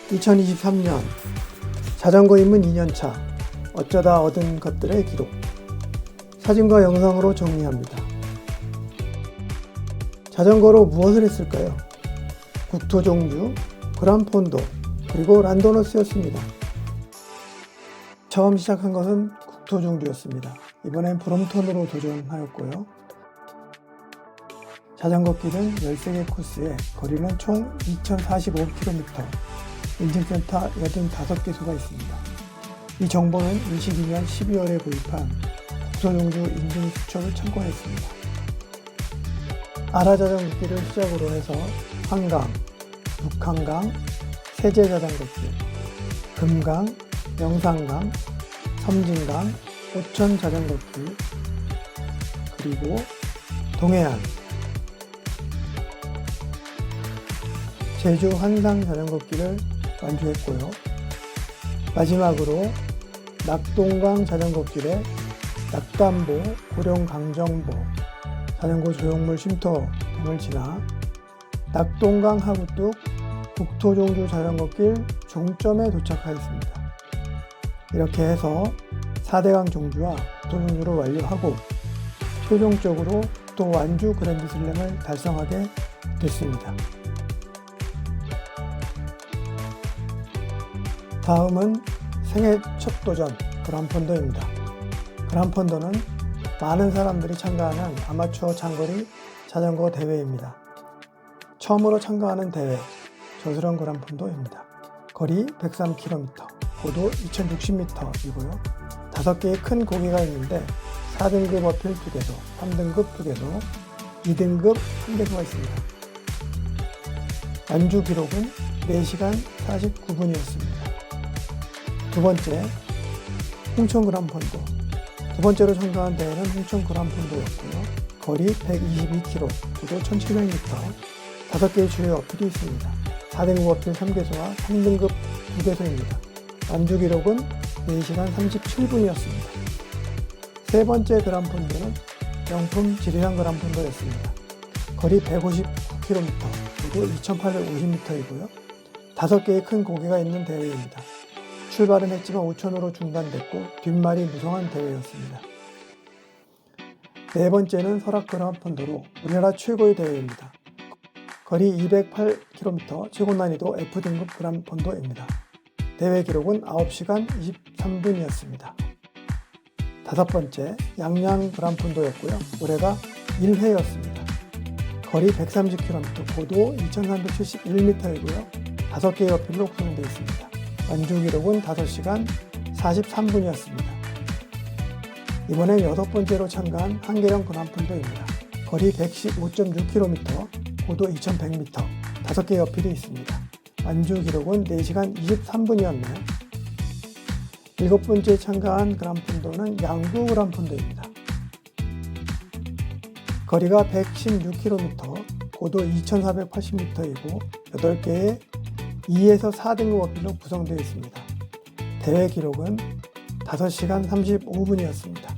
2023년 자전거 입문 2년차 어쩌다 얻은 것들의 기록. 사진과 영상으로 정리합니다. 자전거로 무엇을 했을까요? 국토종주, 그란폰도, 그리고 란도너스였습니다. 처음 시작한 것은 국토종주였습니다. 이번엔 브롬톤으로 도전하였고요. 자전거 길은 13개 코스에 거리는 총 2045km, 인증센터 85개소가 있습니다. 이 정보는 22년 12월에 구입한 국토종주 인증 수첩을 참고했습니다. 아라자전거 길을 시작으로 해서 한강, 북한강, 세제자전거길, 금강, 영산강, 섬진강, 오천자전거길, 그리고 동해안, 제주 한상 자전거길을 완주했고요. 마지막으로 낙동강 자전거길에 낙담보, 고령강정보, 자전거 조형물 쉼터 등을 지나 낙동강 하구뚝 국토종주 자전거길 종점에 도착하였습니다. 이렇게 해서 4대강 종주와 국토종주를 완료하고 최종적으로 또 완주 그랜드슬램을 달성하게 됐습니다. 다음은 생애 첫 도전 그란폰도입니다. 그란폰도는 많은 사람들이 참가하는 아마추어 장거리 자전거 대회입니다. 처음으로 참가하는 대회 저스런 그란폰도입니다. 거리 103km, 고도 2060m이고요. 5개의 큰 고개가 있는데 4등급 어필 2개소, 3등급 2개소, 2등급 1개소가 있습니다. 완주 기록은 4시간 49분이었습니다. 두 번째, 홍천 그란폰도. 두 번째로 참가한 대회는 홍천 그란폰도였고요. 거리 122km, 고도 1700m, 5개의 주요 어필이 있습니다. 4등급 어필 3개소와 3등급 2개소입니다. 완주 기록은 4시간 37분이었습니다. 세 번째 그란폰도는 명품 지리산 그란폰도였습니다. 거리 159km, 고도 2850m이고요. 5개의 큰 고개가 있는 대회입니다. 출발은 했지만 5천으로 중단됐고 뒷말이 무성한 대회였습니다. 네 번째는 설악 그란폰도로 우리나라 최고의 대회입니다. 거리 208km, 최고 난이도 F등급 그란폰도입니다. 대회 기록은 9시간 23분이었습니다. 다섯 번째, 양양 그란폰도였고요. 올해가 1회였습니다. 거리 130km, 고도 2371m이고요. 5개의 어필로 구성되어 있습니다. 완주 기록은 5시간 43분이었습니다. 이번엔 6번째로 참가한 한계령 그란폰도입니다. 거리 115.6km, 고도 2100m, 5개의 어필이 있습니다. 완주 기록은 4시간 23분이었네요. 7번째에 참가한 그란폰도는 양구 그란폰도입니다. 거리가 116km, 고도 2480m이고 8개의 2에서 4등급 어필로 구성되어 있습니다. 대회 기록은 5시간 35분이었습니다.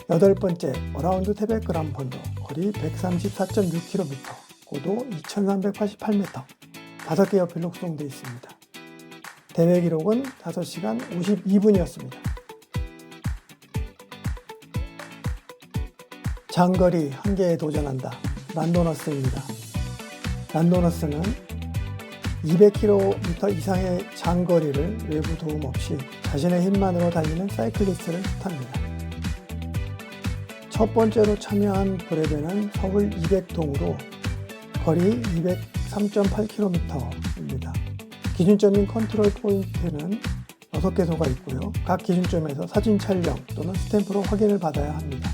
8번째, 어라운드 태백 그란폰도, 거리 134.6km, 고도 2388m, 5개의 어필로 구성되어 있습니다. 대회 기록은 5시간 52분이었습니다. 장거리 한계에 도전한다. 란도너스입니다. 란도너스는 200km 이상의 장거리를 외부 도움 없이 자신의 힘만으로 달리는 사이클리스트를 뜻합니다. 첫 번째로 참여한 브레베는 서울 200동으로 거리 203.8km입니다. 기준점인 컨트롤 포인트는 6개소가 있고요. 각 기준점에서 사진 촬영 또는 스탬프로 확인을 받아야 합니다.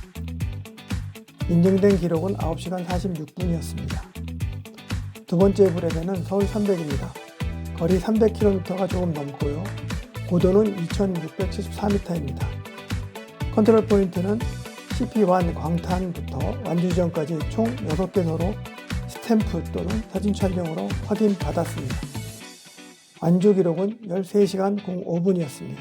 인증된 기록은 9시간 46분이었습니다. 두 번째 브레베는 서울 300입니다. 거리 300km가 조금 넘고요. 고도는 2674m입니다. 컨트롤 포인트는 CP1 광탄부터 완주 지점까지 총 6개소로 스탬프 또는 사진 촬영으로 확인받았습니다. 완주 기록은 13시간 05분이었습니다.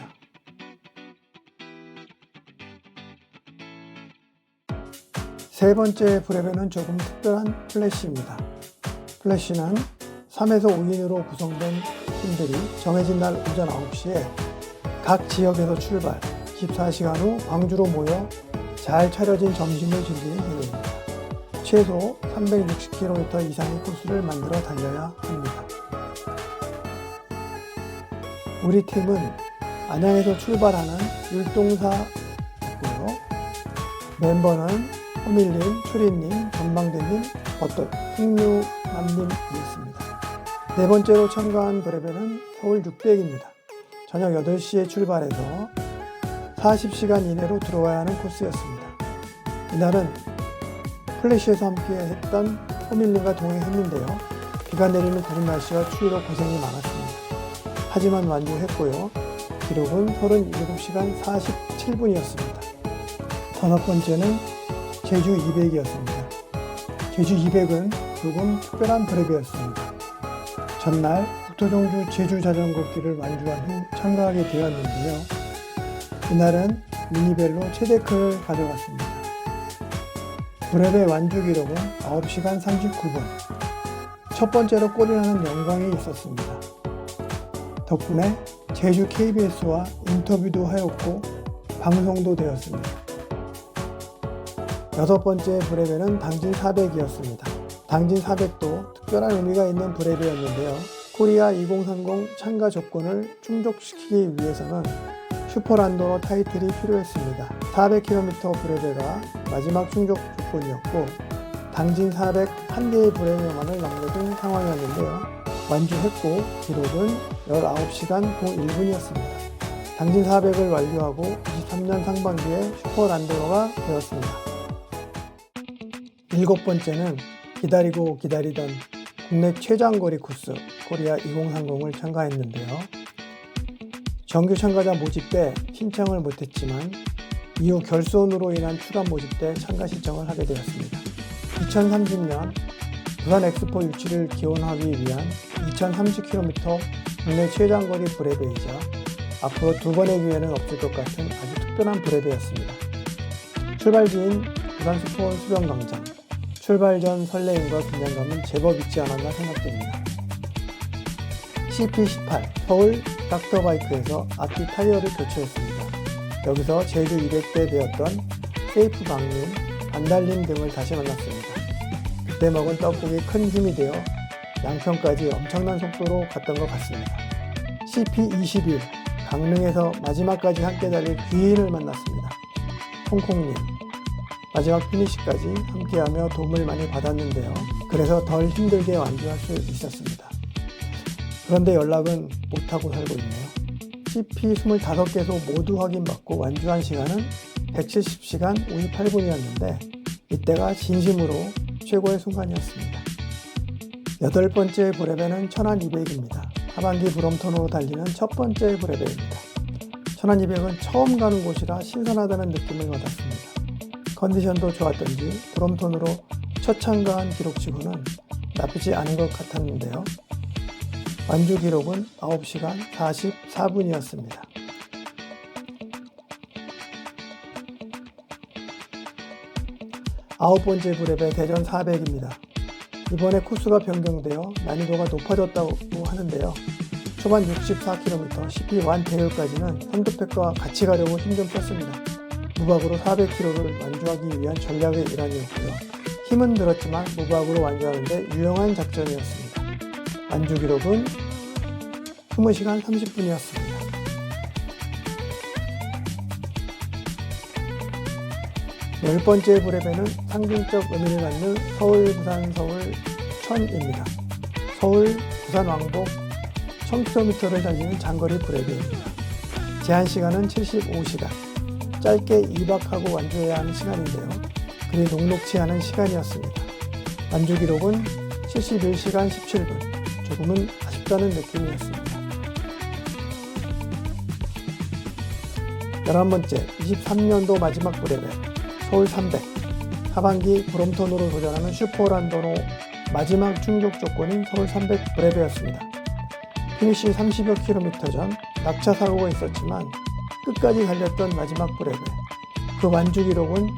세 번째 브레베는 조금 특별한 플래시입니다. 플래시는 3에서 5인으로 구성된 팀들이 정해진 날 오전 9시에 각 지역에서 출발, 24시간 후 광주로 모여 잘 차려진 점심을 즐기는 대회입니다. 최소 360km 이상의 코스를 만들어 달려야 합니다. 우리 팀은 안양에서 출발하는 율동사였고요. 멤버는 호밀님, 추리님, 전망대님, 흥류남님이었습니다. 네 번째로 참가한 브레베는 서울 600입니다. 저녁 8시에 출발해서 40시간 이내로 들어와야 하는 코스였습니다. 이날은 플래시에서 함께 했던 호밀님과 동행했는데요. 비가 내리는 구름 날씨와 추위로 고생이 많았습니다. 하지만 완주했고요. 기록은 37시간 47분이었습니다. 다섯 번째는 제주 200이었습니다. 제주 200은 조금 특별한 브레베였습니다. 전날 국토종주 제주 자전거 길을 완주한 후 참가하게 되었는데요. 이날은 미니벨로 최대크를 가져갔습니다. 브레베 완주 기록은 9시간 39분. 첫 번째로 골이 나는 영광이 있었습니다. 덕분에 제주 KBS와 인터뷰도 하였고 방송도 되었습니다. 여섯 번째 브레베는 당진 400이었습니다. 당진 400도 특별한 의미가 있는 브레베였는데요. 코리아 2030 참가 조건을 충족시키기 위해서는 슈퍼란도너 타이틀이 필요했습니다. 400km 브레베가 마지막 충족 조건이었고 당진 400 한 개의 브레베만을 남겨둔 상황이었는데요. 완주했고 기록은 19시간 01분이었습니다. 당진 400을 완료하고 23년 상반기에 슈퍼란도너가 되었습니다. 일곱 번째는 기다리고 기다리던 국내 최장거리 코스 코리아 2030을 참가했는데요. 정규 참가자 모집 때 신청을 못했지만 이후 결손으로 인한 추가 모집 때 참가 신청을 하게 되었습니다. 2030년 부산 엑스포 유치를 기원하기 위한 2030km 국내 최장거리 브레베이자 앞으로 두 번의 기회는 없을 것 같은 아주 특별한 브레베였습니다. 출발지인 부산 스포원 수변광장, 출발 전 설레임과 긴장감은 제법 있지 않았나 생각됩니다. CP18 서울 닥터바이크에서 앞뒤 타이어를 교체했습니다. 여기서 제주 200대 되었던 세이프 박님, 안달님 등을 다시 만났습니다. 그때 먹은 떡국이 큰 힘이 되어 양평까지 엄청난 속도로 갔던 것 같습니다. CP21 강릉에서 마지막까지 함께 달릴 귀인을 만났습니다. 콩콩님, 마지막 피니시까지 함께하며 도움을 많이 받았는데요. 그래서 덜 힘들게 완주할 수 있었습니다. 그런데 연락은 못하고 살고 있네요. CP 25개소 모두 확인받고 완주한 시간은 170시간 58분이었는데 이때가 진심으로 최고의 순간이었습니다. 여덟 번째 브레베는 천안 200입니다. 하반기 브롬톤으로 달리는 첫 번째 브레베입니다. 천안 200은 처음 가는 곳이라 신선하다는 느낌을 받았습니다. 컨디션도 좋았던지 브롬톤으로 첫 참가한 기록치고는 나쁘지 않은 것 같았는데요. 완주 기록은 9시간 44분이었습니다. 아홉 번째 브레베 대전 400입니다. 이번에 코스가 변경되어 난이도가 높아졌다고 하는데요. 초반 64km CP1 대열까지는 선두팩과 같이 가려고 힘 좀 썼습니다. 무박으로 400km를 완주하기 위한 전략의 일환이었고요. 힘은 들었지만 무박으로 완주하는데 유용한 작전이었습니다. 완주 기록은 20시간 30분이었습니다. 열 번째 브레베는 상징적 의미를 갖는 서울, 부산, 서울, 천입니다. 서울, 부산 왕복 1000km를 달리는 장거리 브레베입니다. 제한 시간은 75시간. 짧게 2박하고 완주해야 하는 시간인데요. 그리 녹록치 않은 시간이었습니다. 완주 기록은 71시간 17분. 조금은 아쉽다는 느낌이었습니다. 11번째, 23년도 마지막 브레베, 서울 300. 하반기 브롬톤으로 도전하는 슈퍼란도노 마지막 충족 조건인 서울 300 브레베였습니다. 피니시 30여 킬로미터 전 낙차 사고가 있었지만 끝까지 달렸던 마지막 브레베. 그 완주 기록은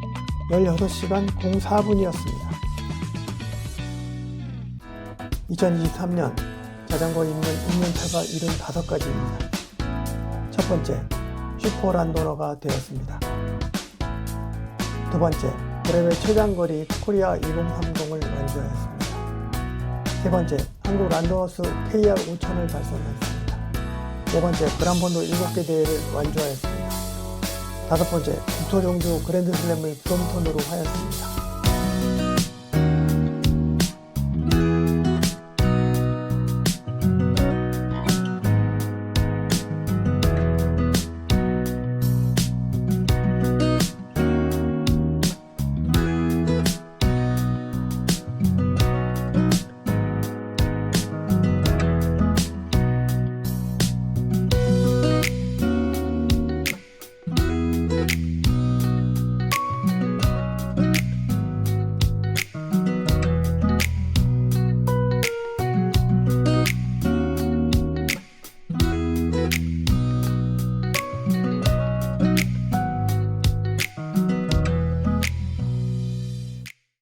16시간 04분이었습니다. 2023년 자전거 있는 인연차가 75가지입니다. 첫 번째, 슈퍼란도너가 되었습니다. 두 번째, 그래벨 최장거리 코리아 2030을 완주하였습니다. 세 번째, 한국 란도너스 KR 5000을 달성했습니다. 네 번째, 그란폰도 7개 대회를 완주하였습니다. 다섯 번째, 국토종주 그랜드슬램을 브롬톤으로 하였습니다.